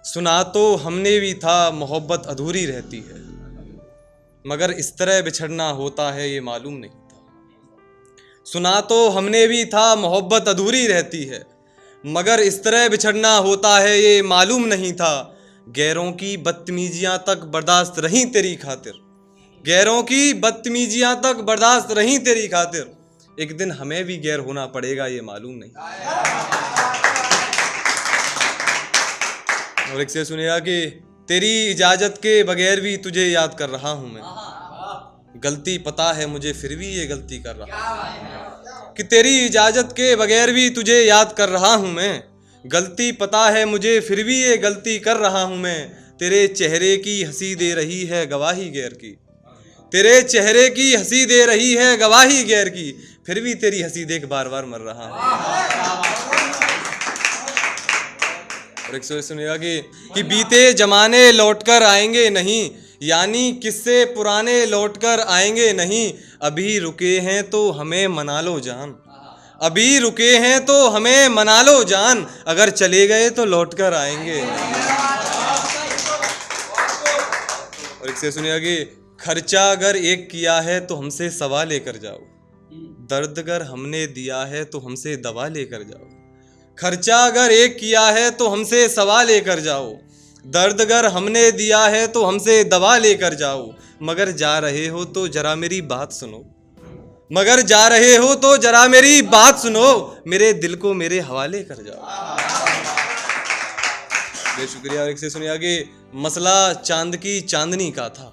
सुना तो हमने भी था मोहब्बत अधूरी रहती है, मगर इस तरह बिछड़ना होता है ये मालूम नहीं था। सुना तो हमने भी था मोहब्बत अधूरी रहती है, मगर इस तरह बिछड़ना होता है ये मालूम नहीं था। गैरों की बदतमीजियां तक बर्दाश्त रहीं तेरी खातिर, गैरों की बदतमीजियां तक बर्दाश्त रहीं तेरी खातिर, एक दिन हमें भी गैर होना पड़ेगा ये मालूम नहीं। और एक से सुनिएगा कि तेरी इजाजत के बगैर भी तुझे याद कर रहा हूं मैं, गलती पता है मुझे फिर भी ये गलती कर रहा हूं। कि तेरी इजाजत के बगैर भी तुझे याद कर रहा हूं मैं, गलती पता है मुझे फिर भी ये गलती कर रहा हूं मैं। तेरे चेहरे की हंसी दे रही है गवाही गैर की, तेरे चेहरे की हंसी दे रही है गवाही गैर की, फिर भी तेरी हंसी देख बार बार मर रहा हूं। और एक सुनिएगा कि बीते जमाने लौटकर आएंगे नहीं, यानी किस्से पुराने लौटकर आएंगे नहीं। अभी रुके हैं तो हमें मना लो जान, अभी रुके हैं तो हमें मना लो जान, अगर चले गए तो लौटकर आएंगे। और एक से सुनिएगा कि खर्चा अगर एक किया है तो हमसे सवा लेकर जाओ, दर्द अगर हमने दिया है तो हमसे दवा लेकर जाओ। खर्चा अगर एक किया है तो हमसे सवा लेकर जाओ, दर्द अगर हमने दिया है तो हमसे दवा लेकर जाओ। मगर जा रहे हो तो जरा मेरी बात सुनो, मगर जा रहे हो तो जरा मेरी बात सुनो, मेरे दिल को मेरे हवाले कर जाओ। शुक्रिया। और एक से सुनिए कि मसला चांद की चांदनी का था,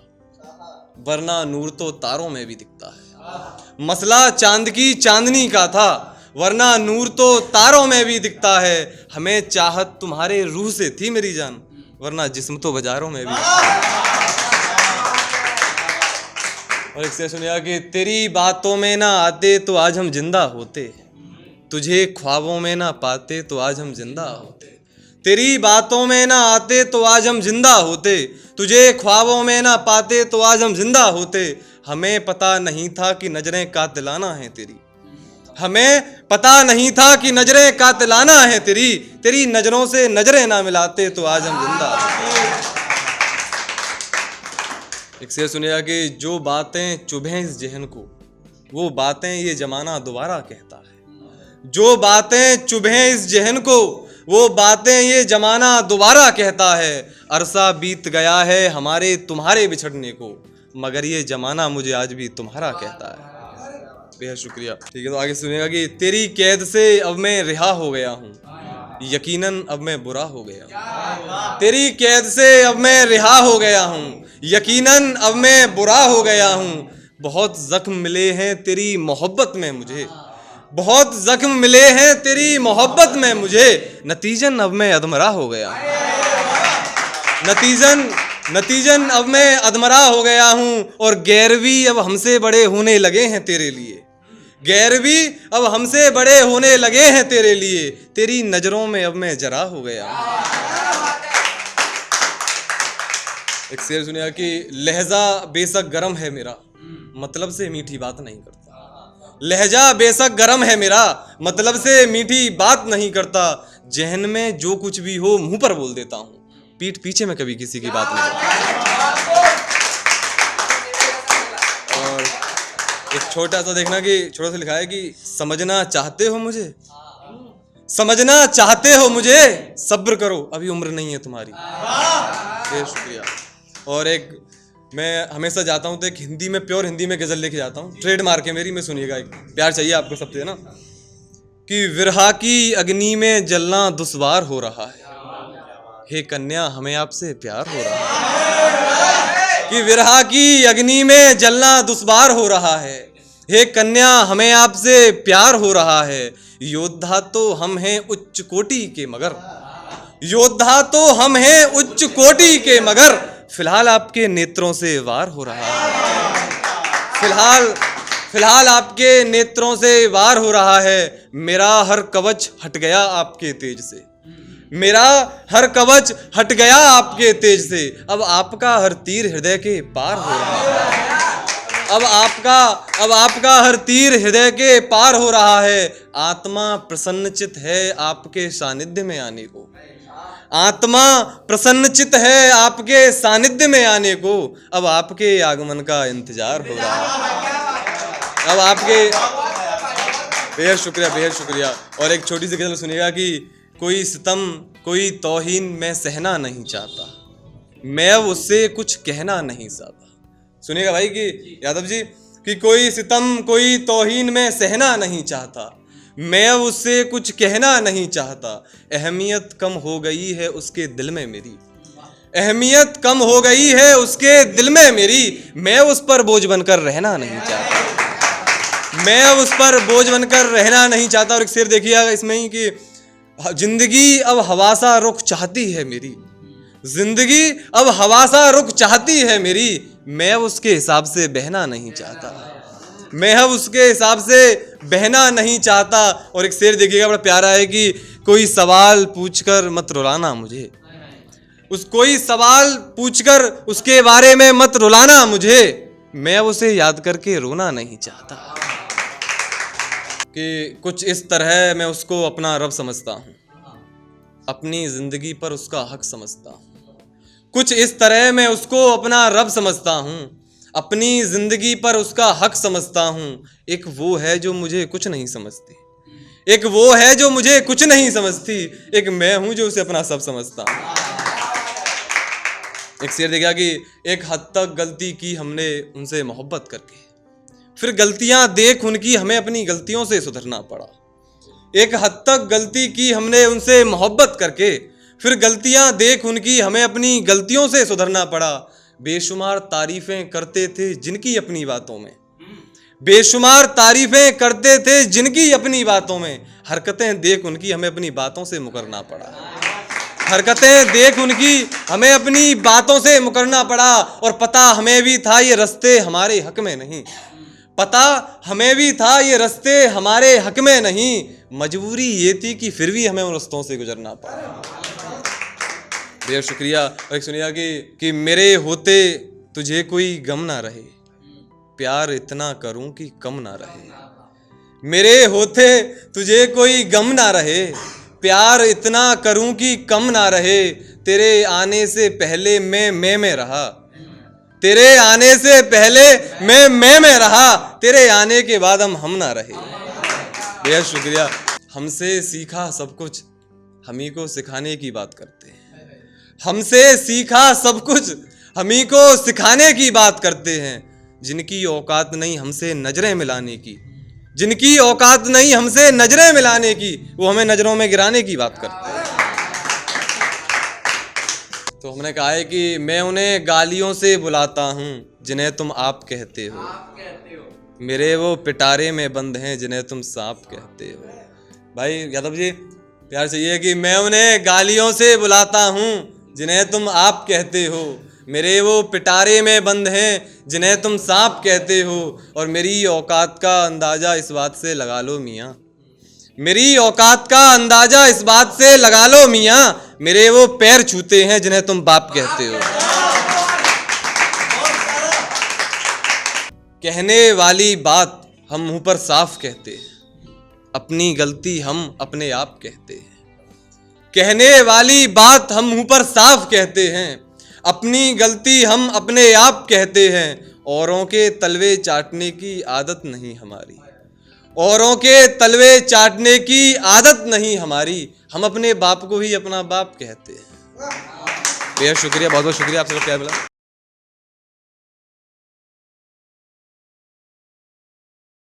वरना नूर तो तारों में भी दिखता है। मसला चांद की चांदनी का था, वरना नूर तो तारों में भी दिखता है। हमें चाहत तुम्हारे रूह से थी मेरी जान, वरना जिस्म तो बाजारों में भी। और एक से सुनिया कि तेरी बातों में ना आते तो आज हम जिंदा होते, तुझे ख्वाबों में ना पाते तो आज हम जिंदा होते। तेरी बातों में ना आते तो आज हम जिंदा होते, तुझे ख्वाबों में ना पाते तो आज हम जिंदा होते। हमें पता नहीं था कि नजरें कातिलाना है तेरी, हमें पता नहीं था कि नजरें कातिलाना है तेरी, तेरी नजरों से नजरें ना मिलाते तो आज हम जिंदा होते। एक से सुनिएगा कि जो बातें चुभें इस जहन को, वो बातें ये जमाना दोबारा कहता है। जो बातें चुभें इस जहन को, वो बातें ये जमाना दोबारा कहता है। अरसा बीत गया है हमारे तुम्हारे बिछड़ने को, मगर ये जमाना मुझे आज भी तुम्हारा कहता है। बेहद शुक्रिया। ठीक है, तो आगे सुनिएगा कि तेरी कैद से अब मैं रिहा हो गया हूँ, यकीनन अब मैं बुरा हो गया। तेरी कैद से अब मैं रिहा हो गया हूँ, यकीनन अब मैं बुरा हो गया हूँ। बहुत जख्म मिले हैं तेरी मोहब्बत में मुझे, बहुत जख्म मिले हैं तेरी मोहब्बत में मुझे, नतीजन अब मैं अधमरा हो गया। नतीजन अब मैं अधमरा हो गया हूँ। और गैर भी अब हमसे बड़े होने लगे हैं तेरे लिए, गैर भी अब हमसे बड़े होने लगे हैं तेरे लिए, तेरी नजरों में अब मैं जरा हो गया। एक शेर सुनिया कि लहजा बेशक गरम है मेरा, मतलब से मीठी बात नहीं करता। लहजा बेशक गरम है मेरा, मतलब से मीठी बात नहीं करता। जहन में जो कुछ भी हो मुंह पर बोल देता हूँ, पीठ पीछे में कभी किसी की बात नहीं करता। और एक छोटा सा देखना कि छोटा सा लिखा है कि समझना चाहते हो मुझे, समझना चाहते हो मुझे, सब्र करो अभी उम्र नहीं है तुम्हारी। बहुत शुक्रिया। और एक मैं हमेशा जाता हूँ तो एक हिंदी में, प्योर हिंदी में गजल लेके जाता हूँ, ट्रेडमार्क है मेरी, मैं सुनिएगा, एक प्यार चाहिए आपको सबसे ना, कि विरहा की अग्नि में जलना दुश्वार हो रहा है, हे कन्या हमें आपसे प्यार हो रहा है। कि विरहा की अग्नि में जलना दुश्वार हो रहा है, हे कन्या हमें आपसे प्यार हो रहा है। योद्धा तो हम हैं उच्च कोटि के मगर, योद्धा तो हम हैं उच्च कोटि के मगर, फिलहाल आपके नेत्रों से वार हो रहा है। फिलहाल आपके नेत्रों से वार हो रहा है। मेरा हर कवच हट गया आपके तेज से, मेरा हर कवच हट गया आपके तेज से। अब आपका हर तीर हृदय के पार हो रहा है, अब आपका हर तीर हृदय के पार हो रहा है। आत्मा प्रसन्नचित है आपके सानिध्य में आने को, आत्मा प्रसन्नचित है आपके सानिध्य में आने को, अब आपके आगमन का इंतजार हो रहा है। अब आपके बेहद शुक्रिया। और एक छोटी सी गज़ल सुनिएगा कि कोई सितम कोई तौहीन मैं सहना नहीं चाहता, मैं अब उससे कुछ कहना नहीं चाहता। सुनिएगा भाई कि यादव जी कि कोई सितम कोई तौहीन मैं सहना नहीं चाहता, मैं अब उससे कुछ कहना नहीं चाहता। अहमियत कम हो गई है उसके दिल में मेरी, अहमियत कम हो गई है उसके दिल में मेरी, मैं उस पर बोझ बनकर रहना नहीं चाहता, मैं अब उस पर बोझ बनकर रहना नहीं चाहता। और एक शेर देखिएगा इसमें ही कि जिंदगी अब हवासा रुख चाहती है मेरी, जिंदगी अब हवासा रुख चाहती है मेरी, मैं अब उसके हिसाब से बहना नहीं चाहता, मैं अब उसके हिसाब से बहना नहीं चाहता। और एक शेर देखिएगा बड़ा प्यारा है कि कोई सवाल पूछकर मत रुलाना मुझे, कोई सवाल पूछकर उसके बारे में मत रुलाना मुझे, मैं उसे याद करके रोना नहीं चाहता। कि कुछ इस तरह मैं उसको अपना रब समझता हूँ, अपनी जिंदगी पर उसका हक समझता हूँ। कुछ इस तरह मैं उसको अपना रब समझता हूँ, अपनी जिंदगी पर उसका हक समझता हूँ। एक वो है जो मुझे कुछ नहीं समझती, एक वो है जो मुझे कुछ नहीं समझती, एक मैं हूँ जो उसे अपना सब समझता हूँ। एक शेर देखा कि एक हद तक गलती की हमने उनसे मोहब्बत करके, फिर गलतियां देख उनकी हमें अपनी गलतियों से सुधरना पड़ा। एक हद तक गलती की हमने उनसे मोहब्बत करके, फिर गलतियां देख उनकी हमें अपनी गलतियों से सुधरना पड़ा। बेशुमार तारीफें करते थे जिनकी अपनी बातों में, बेशुमार तारीफें करते थे जिनकी अपनी बातों में, हरकतें देख उनकी हमें अपनी बातों से मुकरना पड़ा, हरकतें देख उनकी हमें अपनी बातों से मुकरना पड़ा। और पता हमें भी था ये रास्ते हमारे हक में नहीं, पता हमें भी था ये रास्ते हमारे हक में नहीं, मजबूरी ये थी कि फिर भी हमें उन रास्तों से गुजरना पड़ा। बेहद शुक्रिया। और एक सुनिया कि मेरे होते तुझे कोई गम ना रहे, प्यार इतना करूं कि कम ना रहे। मेरे होते तुझे कोई गम ना रहे, प्यार इतना करूं कि कम ना रहे। तेरे आने से पहले मैं में रहा, तेरे आने से पहले मैं में रहा, तेरे आने के बाद हम ना रहे। बेहद शुक्रिया। हमसे सीखा सब कुछ हम ही को सिखाने की बात करते हैं, हमसे सीखा सब कुछ हम ही को सिखाने की बात करते हैं। जिनकी औकात नहीं हमसे नजरें मिलाने की, जिनकी औकात नहीं हमसे नजरें मिलाने की, वो हमें नजरों में गिराने की बात करते हैं। तो हमने कहा है कि मैं उन्हें गालियों से बुलाता हूँ जिन्हें तुम आप कहते हो, मेरे वो पिटारे में बंद हैं जिन्हें तुम सांप कहते हो। भाई यादव जी प्यार से ये कि मैं उन्हें गालियों से बुलाता हूँ जिन्हें तुम आप कहते हो, मेरे वो पिटारे में बंद हैं जिन्हें तुम सांप कहते हो। और मेरी औकात का अंदाज़ा इस बात से लगा लो मियाँ, मेरी औकात का अंदाज़ा इस बात से लगा लो मियाँ, मेरे वो पैर छूते हैं जिन्हें तुम बाप कहते हो। कहने वाली बात हम मुंह पर साफ कहते हैं, अपनी गलती हम अपने आप कहते हैं। कहने वाली बात हम मुंह पर साफ कहते हैं, अपनी गलती हम अपने आप कहते हैं। औरों के तलवे चाटने की आदत नहीं हमारी, औरों के तलवे चाटने की आदत नहीं हमारी, हम अपने बाप को ही अपना बाप कहते हैं। बेहद शुक्रिया, बहुत बहुत शुक्रिया, आप सबका प्यार मिला।